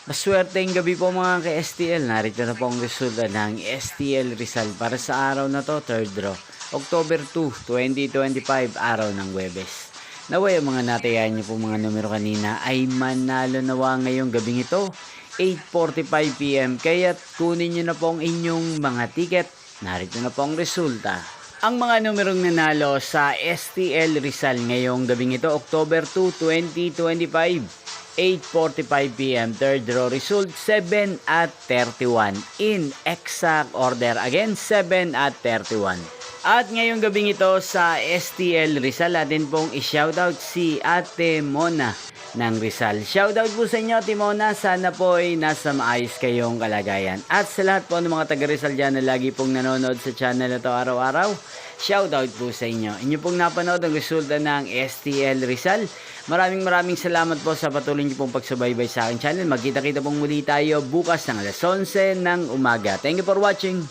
Maswerteng gabi po mga ka-STL. Narito na po ang resulta ng STL Rizal para sa araw na to, third draw. October 2, 2025, araw ng Huwebes. Naway ang mga natayan niyo po mga numero kanina ay manalo nawa ngayong gabing ito, 8:45 PM. Kaya kunin niyo na po ang inyong mga ticket. Narito na po ang resulta. Ang mga numerong nanalo sa STL Rizal ngayong gabing ito, October 2, 2025. 8:45 PM, third draw result 7 at 31 in exact order, again 7 at 31. At ngayong gabing ito sa STL Rizal, atin pong i-shoutout si Ate Mona ng Rizal. Shoutout po sa inyo, Ate Mona, sana po ay nasa maayos kayong kalagayan. At sa lahat po ng mga taga Rizal dyan na lagi pong nanonood sa channel na to araw-araw, shoutout po sa inyo. Inyo pong napanood ang resulta ng STL Rizal. Maraming salamat po sa patuloy niyo pong pagsubaybay sa aking channel. Magkita-kita pong muli tayo bukas ng alas 11 ng umaga. Thank you for watching.